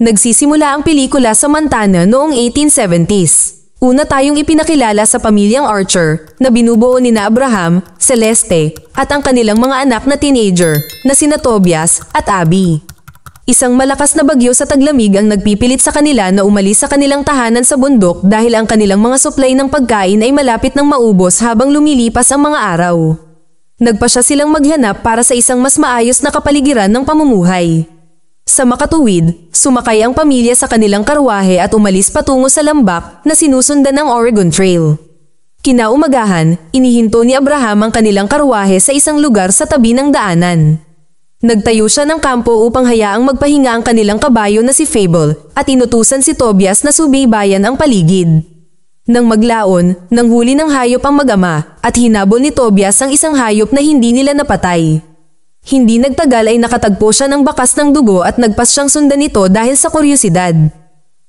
Nagsisimula ang pelikula sa Montana noong 1870s. Una tayong ipinakilala sa pamilyang Archer na binubuo nina Abraham, Celeste at ang kanilang mga anak na teenager na sina Tobias at Abby. Isang malakas na bagyo sa taglamig ang nagpipilit sa kanila na umalis sa kanilang tahanan sa bundok dahil ang kanilang mga supply ng pagkain ay malapit ng maubos habang lumilipas ang mga araw. Nagpasya silang maghanap para sa isang mas maayos na kapaligiran ng pamumuhay. Sa makatuwid, sumakay ang pamilya sa kanilang karwahe at umalis patungo sa lambak na sinusundan ng Oregon Trail. Kinaumagahan, inihinto ni Abraham ang kanilang karwahe sa isang lugar sa tabi ng daanan. Nagtayo siya ng kampo upang hayaang magpahinga ang kanilang kabayo na si Fable at inutusan si Tobias na subaybayan ang paligid. Nang maglaon, nanghuli ng hayop ang mag-ama at hinabol ni Tobias ang isang hayop na hindi nila napatay. Hindi nagtagal ay nakatagpo siya ng bakas ng dugo at nagpas siyang sundan ito dahil sa kuryosidad.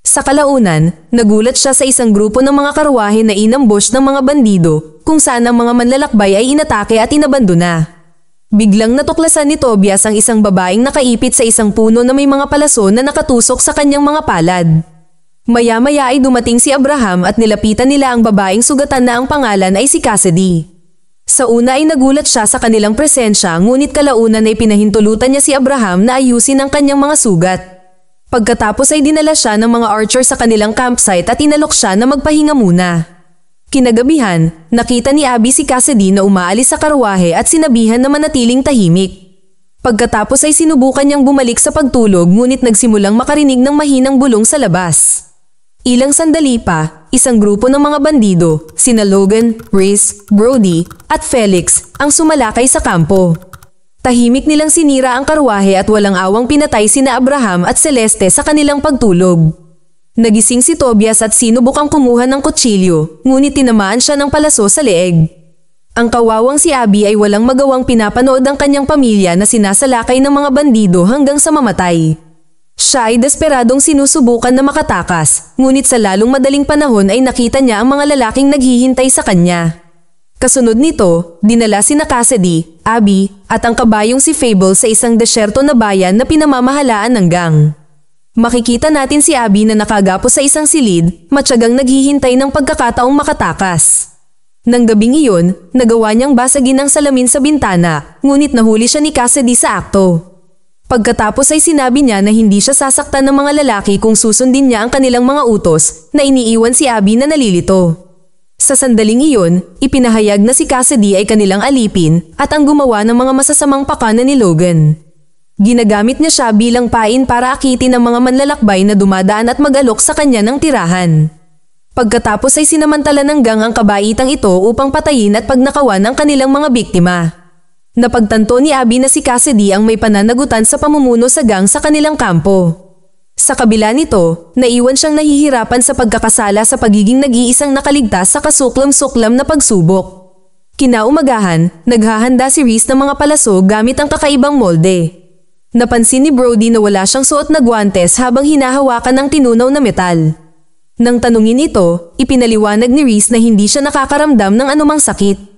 Sa kalaunan, nagulat siya sa isang grupo ng mga karwahe na inambush ng mga bandido kung saan ang mga manlalakbay ay inatake at inabandona. Biglang natuklasan ni Tobias ang isang babaeng nakaipit sa isang puno na may mga palaso na nakatusok sa kanyang mga palad. Maya-maya ay dumating si Abraham at nilapitan nila ang babaeng sugatan na ang pangalan ay si Cassidy. Sa una ay nagulat siya sa kanilang presensya ngunit kalaunan ay pinahintulutan niya si Abraham na ayusin ang kanyang mga sugat. Pagkatapos ay dinala siya ng mga Archer sa kanilang campsite at inalok siya na magpahinga muna. Kinagabihan, nakita ni Abby si Cassidy na umaalis sa karwahe at sinabihan na manatiling tahimik. Pagkatapos ay sinubukan niyang bumalik sa pagtulog ngunit nagsimulang makarinig ng mahinang bulong sa labas. Ilang sandali pa, isang grupo ng mga bandido, sina Logan, Reese, Brody, at Felix, ang sumalakay sa kampo. Tahimik nilang sinira ang karwahe at walang awang pinatay sina Abraham at Celeste sa kanilang pagtulog. Nagising si Tobias at sinubukang kumuha ng kutsilyo, ngunit tinamaan siya ng palaso sa leeg. Ang kawawang si Abby ay walang magawang pinapanood ang kanyang pamilya na sinasalakay ng mga bandido hanggang sa mamatay. Siya ay desperadong sinusubukan na makatakas, ngunit sa lalong madaling panahon ay nakita niya ang mga lalaking naghihintay sa kanya. Kasunod nito, dinala sina Cassidy, Abby, at ang kabayong si Fable sa isang desyerto na bayan na pinamamahalaan ng gang. Makikita natin si Abby na nakagapos sa isang silid, matyagang naghihintay ng pagkakataong makatakas. Nang gabing iyon, nagawa niyang basagin ang salamin sa bintana, ngunit nahuli siya ni Cassidy sa akto. Pagkatapos ay sinabi niya na hindi siya sasaktan ng mga lalaki kung susundin niya ang kanilang mga utos na iniiwan si Abby na nalilito. Sa sandaling iyon, ipinahayag na si Cassidy ay kanilang alipin at ang gumawa ng mga masasamang pakana ni Logan. Ginagamit niya siya bilang pain para akitin ang mga manlalakbay na dumadaan at mag-alok sa kanya ng tirahan. Pagkatapos ay sinamantala ng gang ang kabaitang ito upang patayin at pagnakawan ang kanilang mga biktima. Napagtanto ni Abby na si Cassidy ang may pananagutan sa pamumuno sa gang sa kanilang kampo. Sa kabila nito, naiwan siyang nahihirapan sa pagkakasala sa pagiging nag-iisang nakaligtas sa kasuklam-suklam na pagsubok. Kinaumagahan, naghahanda si Reese ng mga palaso gamit ang kakaibang molde. Napansin ni Brody na wala siyang suot na guwantes habang hinahawakan ng tinunaw na metal. Nang tanungin ito, ipinaliwanag ni Reese na hindi siya nakakaramdam ng anumang sakit.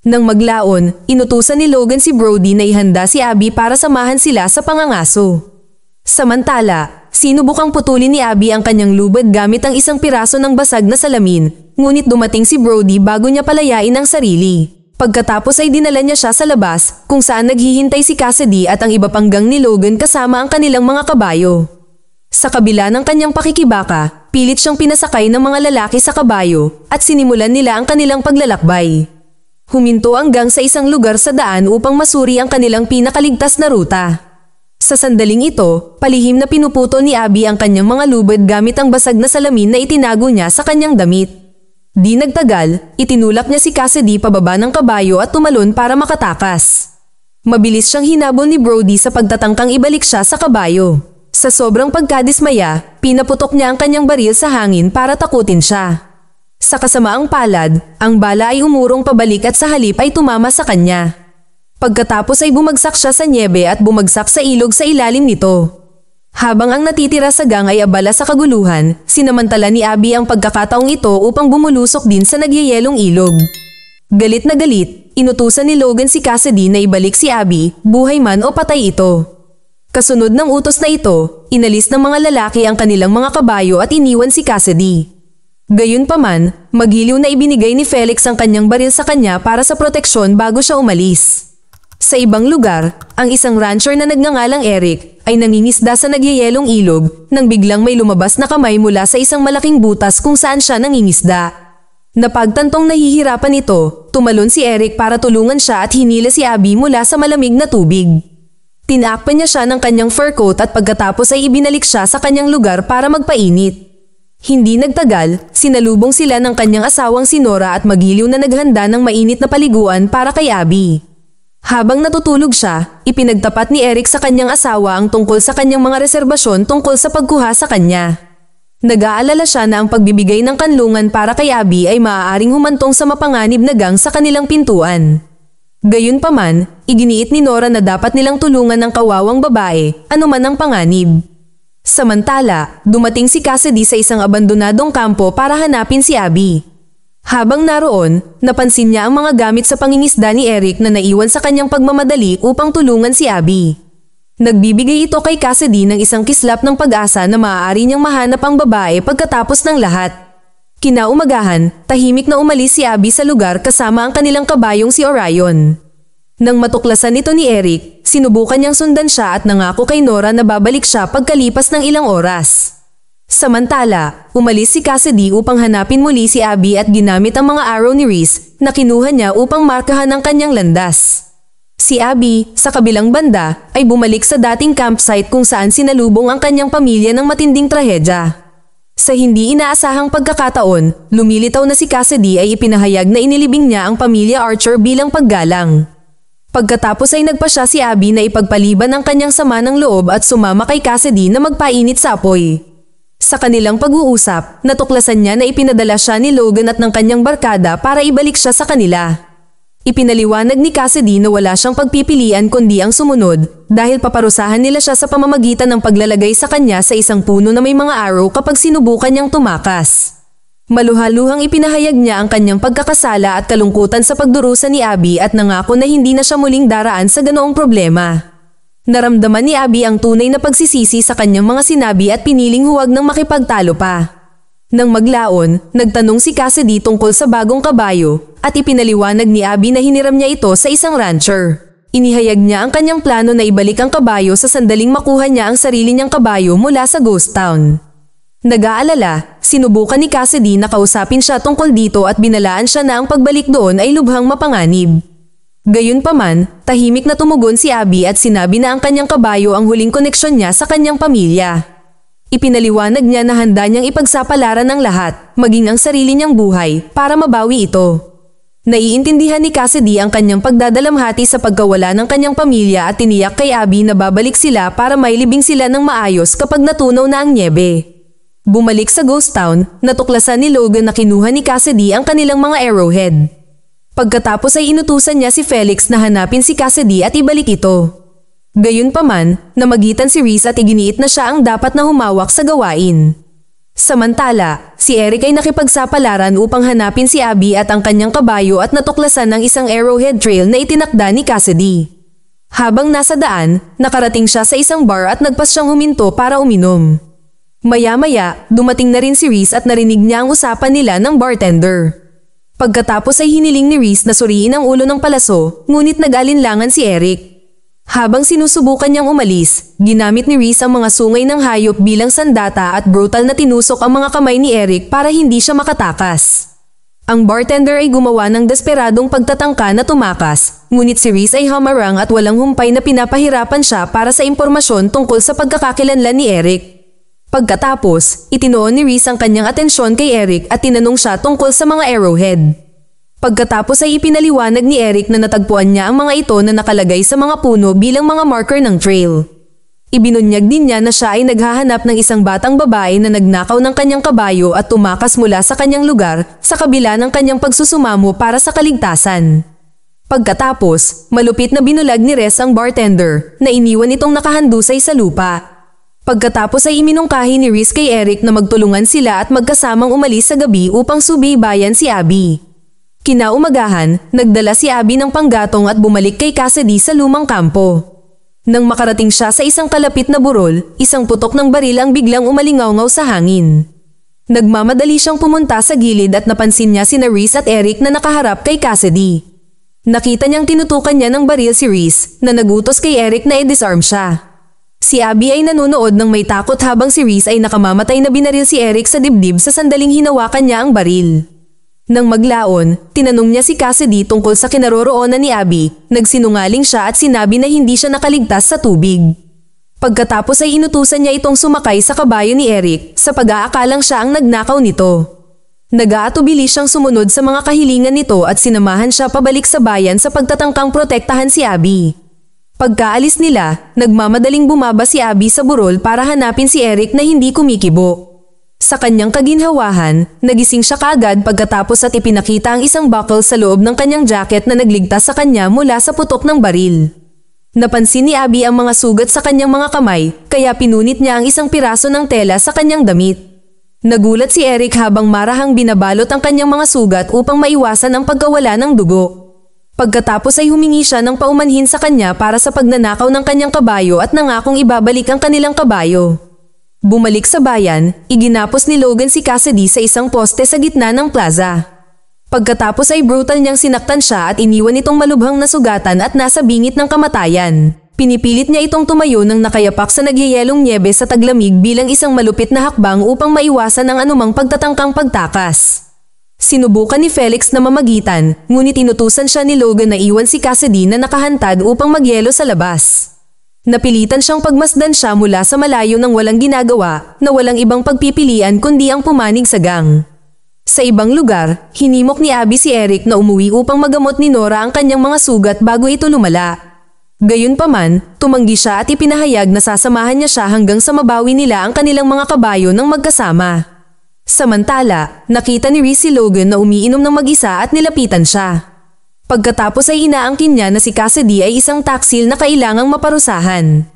Nang maglaon, inutusan ni Logan si Brody na ihanda si Abby para samahan sila sa pangangaso. Samantala, sinubukang putulin ni Abby ang kanyang lubid gamit ang isang piraso ng basag na salamin, ngunit dumating si Brody bago niya palayain ang sarili. Pagkatapos ay dinala niya siya sa labas, kung saan naghihintay si Cassidy at ang iba pang gang ni Logan kasama ang kanilang mga kabayo. Sa kabila ng kanyang pakikibaka, pilit siyang pinasakay ng mga lalaki sa kabayo at sinimulan nila ang kanilang paglalakbay. Huminto ang gang sa isang lugar sa daan upang masuri ang kanilang pinakaligtas na ruta. Sa sandaling ito, palihim na pinuputo ni Abby ang kanyang mga lubid gamit ang basag na salamin na itinago niya sa kanyang damit. Di nagtagal, itinulak niya si Cassidy pababa ng kabayo at tumalon para makatakas. Mabilis siyang hinabol ni Brody sa pagtatangkang ibalik siya sa kabayo. Sa sobrang pagkadismaya, pinaputok niya ang kanyang baril sa hangin para takutin siya. Sa kasamaang palad, ang bala ay umurong pabalik at sa halip ay tumama sa kanya. Pagkatapos ay bumagsak siya sa nyebe at bumagsak sa ilog sa ilalim nito. Habang ang natitira sa gang ay abala sa kaguluhan, sinamantala ni Abby ang pagkakataong ito upang bumulusok din sa nagyayelong ilog. Galit na galit, inutusan ni Logan si Cassidy na ibalik si Abby, buhay man o patay ito. Kasunod ng utos na ito, inalis ng mga lalaki ang kanilang mga kabayo at iniwan si Cassidy. Gayunpaman, maghiliw na ibinigay ni Felix ang kanyang baril sa kanya para sa proteksyon bago siya umalis. Sa ibang lugar, ang isang rancher na nagngangalang Eric ay nangingisda sa nagyayelong ilog nang biglang may lumabas na kamay mula sa isang malaking butas kung saan siya nangingisda. Napagtantong nahihirapan ito, tumalon si Eric para tulungan siya at hinila si Abby mula sa malamig na tubig. Tinakpan niya siya ng kanyang fur coat at pagkatapos ay ibinalik siya sa kanyang lugar para magpainit. Hindi nagtagal, sinalubong sila ng kanyang asawang si Nora at magiliw na naghanda ng mainit na paliguan para kay Abby. Habang natutulog siya, ipinagtapat ni Eric sa kanyang asawa ang tungkol sa kanyang mga reserbasyon tungkol sa pagkuha sa kanya. Nag-aalala siya na ang pagbibigay ng kanlungan para kay Abby ay maaaring humantong sa mapanganib na gang sa kanilang pintuan. Gayunpaman, iginiit ni Nora na dapat nilang tulungan ng kawawang babae, anuman ang panganib. Samantala, dumating si Cassidy sa isang abandonadong kampo para hanapin si Abby. Habang naroon, napansin niya ang mga gamit sa pangingisda ni Eric na naiwan sa kanyang pagmamadali upang tulungan si Abby. Nagbibigay ito kay Cassidy ng isang kislap ng pag-asa na maaari niyang mahanap ang babae pagkatapos ng lahat. Kinaumagahan, tahimik na umalis si Abby sa lugar kasama ang kanilang kabayong si Orion. Nang matuklasan ito ni Eric, sinubukan niyang sundan siya at nangako kay Nora na babalik siya pagkalipas ng ilang oras. Samantala, umalis si Cassidy upang hanapin muli si Abby at ginamit ang mga arrow ni Reese na kinuha niya upang markahan ang kanyang landas. Si Abby, sa kabilang banda, ay bumalik sa dating campsite kung saan sinalubong ang kanyang pamilya ng matinding trahedya. Sa hindi inaasahang pagkakataon, lumilitaw na si Cassidy ay ipinahayag na inilibing niya ang pamilya Archer bilang paggalang. Pagkatapos ay nagpasya si Abby na ipagpaliban ang kanyang sama ng loob at sumama kay Cassidy na magpainit sa apoy. Sa kanilang pag-uusap, natuklasan niya na ipinadala siya ni Logan at ng kanyang barkada para ibalik siya sa kanila. Ipinaliwanag ni Cassidy na wala siyang pagpipilian kundi ang sumunod dahil paparusahan nila siya sa pamamagitan ng paglalagay sa kanya sa isang puno na may mga arrow kapag sinubukan niyang tumakas. Maluhaluhang ipinahayag niya ang kanyang pagkakasala at kalungkutan sa pagdurusa ni Abby at nangako na hindi na siya muling daraan sa ganoong problema. Naramdaman ni Abby ang tunay na pagsisisi sa kanyang mga sinabi at piniling huwag nang makipagtalo pa. Nang maglaon, nagtanong si Cassidy tungkol sa bagong kabayo at ipinaliwanag ni Abby na hiniram niya ito sa isang rancher. Inihayag niya ang kanyang plano na ibalik ang kabayo sa sandaling makuha niya ang sarili niyang kabayo mula sa ghost town. Nag-aalala, sinubukan ni Cassidy na kausapin siya tungkol dito at binalaan siya na ang pagbalik doon ay lubhang mapanganib. Gayunpaman, tahimik na tumugon si Abby at sinabi na ang kanyang kabayo ang huling koneksyon niya sa kanyang pamilya. Ipinaliwanag niya na handa niyang ipagsapalaran ang lahat, maging ang sarili niyang buhay, para mabawi ito. Naiintindihan ni Cassidy ang kanyang pagdadalamhati sa pagkawala ng kanyang pamilya at tiniyak kay Abby na babalik sila para mailibing sila ng maayos kapag natunaw na ang nyebe. Bumalik sa ghost town, natuklasan ni Logan na kinuha ni Cassidy ang kanilang mga arrowhead. Pagkatapos ay inutusan niya si Felix na hanapin si Cassidy at ibalik ito. Gayunpaman, namagitan si Reese at iginiit na siya ang dapat na humawak sa gawain. Samantala, si Eric ay nakipagsapalaran upang hanapin si Abby at ang kanyang kabayo at natuklasan ng isang arrowhead trail na itinakda ni Cassidy. Habang nasa daan, nakarating siya sa isang bar at nagpas siyang huminto para uminom. Maya-maya, dumating na rin si Reese at narinig niya ang usapan nila ng bartender. Pagkatapos ay hiniling ni Reese na suriin ang ulo ng palaso, ngunit nag-alinlangan si Eric. Habang sinusubukan niyang umalis, ginamit ni Reese ang mga sungay ng hayop bilang sandata at brutal na tinusok ang mga kamay ni Eric para hindi siya makatakas. Ang bartender ay gumawa ng desperadong pagtatangka na tumakas, ngunit si Reese ay hamarang at walang humpay na pinapahirapan siya para sa impormasyon tungkol sa pagkakakilanlan ni Eric. Pagkatapos, itinoon ni Reese ang kanyang atensyon kay Eric at tinanong siya tungkol sa mga arrowhead. Pagkatapos ay ipinaliwanag ni Eric na natagpuan niya ang mga ito na nakalagay sa mga puno bilang mga marker ng trail. Ibinunyag din niya na siya ay naghahanap ng isang batang babae na nagnakaw ng kanyang kabayo at tumakas mula sa kanyang lugar sa kabila ng kanyang pagsusumamo para sa kaligtasan. Pagkatapos, malupit na binulag ni Reese ang bartender na iniwan itong nakahandusay sa lupa. Pagkatapos ay iminungkahi ni Reese kay Eric na magtulungan sila at magkasamang umalis sa gabi upang subaybayan si Abby. Kinaumagahan, nagdala si Abby ng panggatong at bumalik kay Cassidy sa lumang kampo. Nang makarating siya sa isang kalapit na burol, isang putok ng baril ang biglang umalingaw-ngaw sa hangin. Nagmamadali siyang pumunta sa gilid at napansin niya sina Reese at Eric na nakaharap kay Cassidy. Nakita niyang tinutukan niya ng baril si Reese na nagutos kay Eric na i-disarm siya. Si Abby ay nanonood ng may takot habang si Reese ay nakamamatay na binaril si Eric sa dibdib sa sandaling hinawakan niya ang baril. Nang maglaon, tinanong niya si Cassidy tungkol sa kinaroroonan ni Abby. Nagsinungaling siya at sinabi na hindi siya nakaligtas sa tubig. Pagkatapos ay inutusan niya itong sumakay sa kabayo ni Eric sa pag-aakalang siya ang nagnakaw nito. Nag-aatubili siyang sumunod sa mga kahilingan nito at sinamahan siya pabalik sa bayan sa pagtatangkang protektahan si Abby. Pagkaalis nila, nagmamadaling bumaba si Abby sa burol para hanapin si Eric na hindi kumikibo. Sa kanyang kaginhawahan, nagising siya kaagad pagkatapos at ipinakita ang isang buckle sa loob ng kanyang jacket na nagligtas sa kanya mula sa putok ng baril. Napansin ni Abby ang mga sugat sa kanyang mga kamay, kaya pinunit niya ang isang piraso ng tela sa kanyang damit. Nagulat si Eric habang marahang binabalot ang kanyang mga sugat upang maiwasan ang pagkawala ng dugo. Pagkatapos ay humingi siya ng paumanhin sa kanya para sa pagnanakaw ng kanyang kabayo at nangakong ibabalik ang kanilang kabayo. Bumalik sa bayan, iginapos ni Logan si Cassidy sa isang poste sa gitna ng plaza. Pagkatapos ay brutal niyang sinaktan siya at iniwan itong malubhang nasugatan at nasa bingit ng kamatayan. Pinipilit niya itong tumayo ng nakayapak sa nagyayelong nyebe sa taglamig bilang isang malupit na hakbang upang maiwasan ang anumang pagtatangkang pagtakas. Sinubukan ni Felix na mamagitan, ngunit inutusan siya ni Logan na iwan si Cassidy na nakahantad upang magyelo sa labas. Napilitan siyang pagmasdan siya mula sa malayo ng walang ginagawa na walang ibang pagpipilian kundi ang pumanig sa gang. Sa ibang lugar, hinimok ni Abby si Eric na umuwi upang magamot ni Nora ang kanyang mga sugat bago ito lumala. Gayunpaman, tumanggi siya at ipinahayag na sasamahan niya siya hanggang sa mabawi nila ang kanilang mga kabayo ng magkasama. Samantala, nakita ni Reese si Logan na umiinom ng mag-isa at nilapitan siya. Pagkatapos ay inaangkin niya na si Cassidy ay isang taksil na kailangang maparusahan.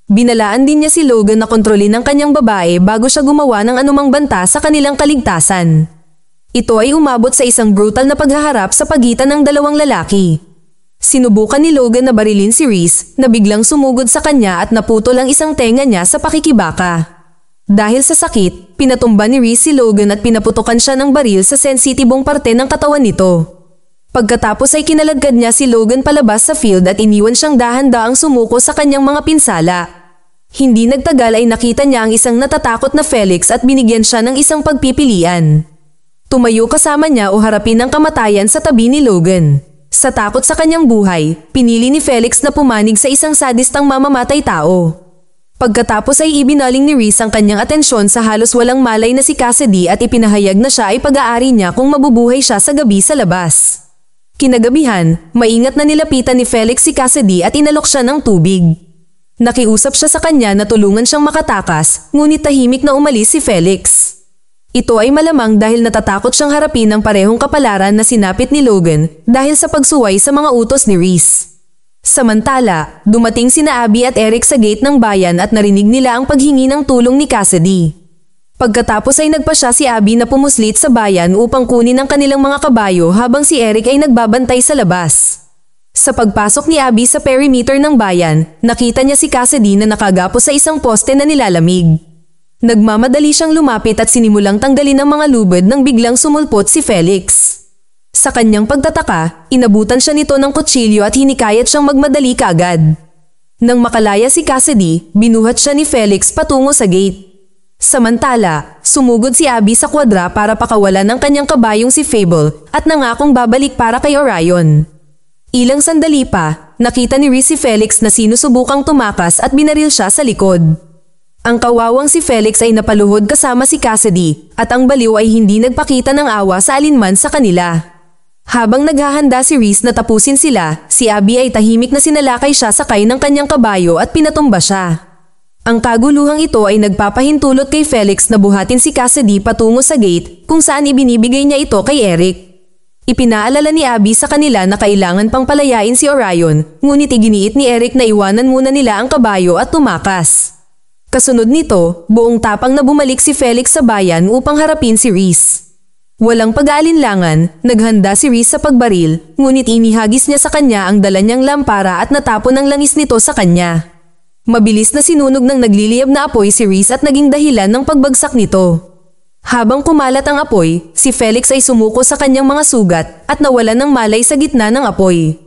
Binalaan din niya si Logan na kontrolin ang kanyang babae bago siya gumawa ng anumang banta sa kanilang kaligtasan. Ito ay umabot sa isang brutal na paghaharap sa pagitan ng dalawang lalaki. Sinubukan ni Logan na barilin si Reese na biglang sumugod sa kanya at naputol ang isang tenga niya sa pakikibaka. Dahil sa sakit, pinatumba ni Reese si Logan at pinaputokan siya ng baril sa sensitibong parte ng katawan nito. Pagkatapos ay kinalagkad niya si Logan palabas sa field at iniwan siyang dahan-daang sumuko sa kanyang mga pinsala. Hindi nagtagal ay nakita niya ang isang natatakot na Felix at binigyan siya ng isang pagpipilian. Tumayo kasama niya o harapin ang kamatayan sa tabi ni Logan. Sa takot sa kanyang buhay, pinili ni Felix na pumanig sa isang sadistang mamamatay tao. Pagkatapos ay ibinaling ni Reese ang kanyang atensyon sa halos walang malay na si Cassidy at ipinahayag na siya ay pag-aari niya kung mabubuhay siya sa gabi sa labas. Kinagabihan, maingat na nilapitan ni Felix si Cassidy at inalok siya ng tubig. Nakiusap siya sa kanya na tulungan siyang makatakas, ngunit tahimik na umalis si Felix. Ito ay malamang dahil natatakot siyang harapin ang parehong kapalaran na sinapit ni Logan dahil sa pagsuway sa mga utos ni Reese. Samantala, dumating sina Abby at Eric sa gate ng bayan at narinig nila ang paghingi ng tulong ni Cassidy. Pagkatapos ay nagpasya si Abby na pumuslit sa bayan upang kunin ang kanilang mga kabayo habang si Eric ay nagbabantay sa labas. Sa pagpasok ni Abby sa perimeter ng bayan, nakita niya si Cassidy na nakagapos sa isang poste na nilalamig. Nagmamadali siyang lumapit at sinimulang tanggalin ang mga lubid nang biglang sumulpot si Felix. Sa kanyang pagtataka, inabutan siya nito ng kutsilyo at hinikayat siyang magmadali kaagad. Nang makalaya si Cassidy, binuhat siya ni Felix patungo sa gate. Samantala, sumugod si Abby sa kwadra para pakawalan ng kanyang kabayong si Fable at nangakong babalik para kay Orion. Ilang sandali pa, nakita ni Reese si Felix na sinusubukang tumakas at binaril siya sa likod. Ang kawawang si Felix ay napaluhod kasama si Cassidy at ang baliw ay hindi nagpakita ng awa sa alinman sa kanila. Habang naghahanda si Reese na tapusin sila, si Abby ay tahimik na sinalakay siya sakay ng kanyang kabayo at pinatumba siya. Ang kaguluhang ito ay nagpapahintulot kay Felix na buhatin si Cassidy patungo sa gate kung saan ibinibigay niya ito kay Eric. Ipinaalala ni Abby sa kanila na kailangan pang palayain si Orion, ngunit iginiit ni Eric na iwanan muna nila ang kabayo at tumakas. Kasunod nito, buong tapang na bumalik si Felix sa bayan upang harapin si Reese. Walang pag-aalinlangan, naghanda si Reese sa pagbaril, ngunit inihagis niya sa kanya ang dala niyang lampara at natapon ang langis nito sa kanya. Mabilis na sinunog ng nagliliyab na apoy si Reese at naging dahilan ng pagbagsak nito. Habang kumalat ang apoy, si Felix ay sumuko sa kanyang mga sugat at nawalan ng malay sa gitna ng apoy.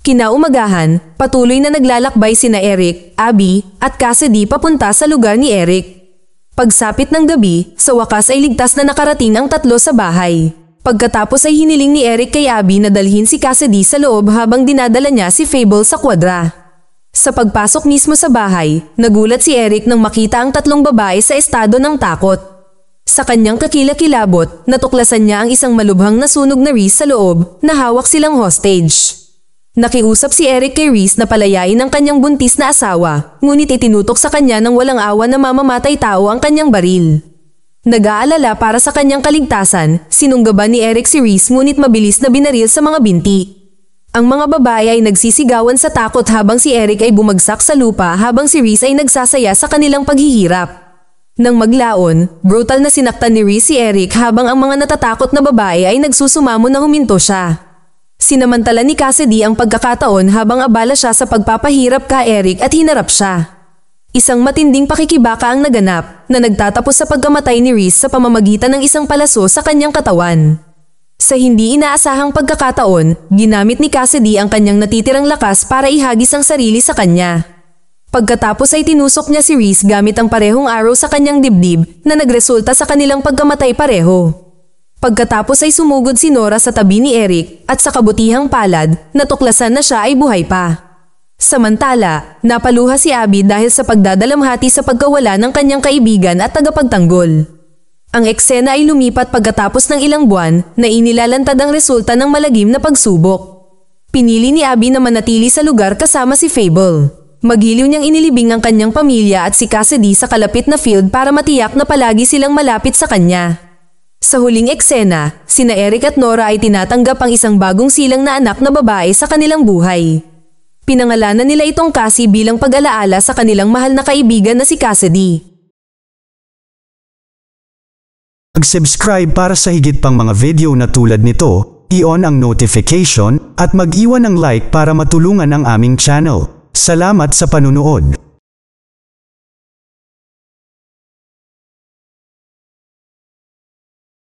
Kinaumagahan, patuloy na naglalakbay sina Eric, Abby, at Cassidy papunta sa lugar ni Eric. Pagsapit ng gabi, sa wakas ay ligtas na nakarating ang tatlo sa bahay. Pagkatapos ay hiniling ni Eric kay Abby na dalhin si Cassidy sa loob habang dinadala niya si Fable sa kwadra. Sa pagpasok mismo sa bahay, nagulat si Eric nang makita ang tatlong babae sa estado ng takot. Sa kanyang kakilakilabot, natuklasan niya ang isang malubhang nasunog na Reese sa loob na hawak silang hostage. Nakiusap si Eric kay Reese na palayain ang kanyang buntis na asawa, ngunit itinutok sa kanya ng walang awa na mamamatay tao ang kanyang baril. Nag-aalala para sa kanyang kaligtasan, sinunggaban ni Eric si Reese ngunit mabilis na binaril sa mga binti. Ang mga babae ay nagsisigawan sa takot habang si Eric ay bumagsak sa lupa habang si Reese ay nagsasaya sa kanilang paghihirap. Nang maglaon, brutal na sinaktan ni Reese si Eric habang ang mga natatakot na babae ay nagsusumamo na huminto siya. Sinamantala ni Cassidy ang pagkakataon habang abala siya sa pagpapahirap kay Eric at hinarap siya. Isang matinding pakikibaka ang naganap na nagtatapos sa pagkamatay ni Reese sa pamamagitan ng isang palaso sa kanyang katawan. Sa hindi inaasahang pagkakataon, ginamit ni Cassidy ang kanyang natitirang lakas para ihagis ang sarili sa kanya. Pagkatapos ay tinusok niya si Reese gamit ang parehong arrow sa kanyang dibdib na nagresulta sa kanilang pagkamatay pareho. Pagkatapos ay sumugod si Nora sa tabi ni Eric at sa kabutihang palad, natuklasan na siya ay buhay pa. Samantala, napaluha si Abby dahil sa pagdadalamhati sa pagkawala ng kanyang kaibigan at tagapagtanggol. Ang eksena ay lumipat pagkatapos ng ilang buwan na inilalantad ang resulta ng malagim na pagsubok. Pinili ni Abby na manatili sa lugar kasama si Fable. Magiliw niyang inilibing ang kanyang pamilya at si Cassidy sa kalapit na field para matiyak na palagi silang malapit sa kanya. Sa huling eksena, sina Eric at Nora ay tinatanggap ang isang bagong silang na anak na babae sa kanilang buhay. Pinangalanan nila itong Cassie bilang pag-alaala sa kanilang mahal na kaibigan na si Cassidy. Mag-subscribe para sa higit pang mga video na tulad nito, i-on ang notification at mag-iwan ng like para matulungan ang aming channel. Salamat sa panunood.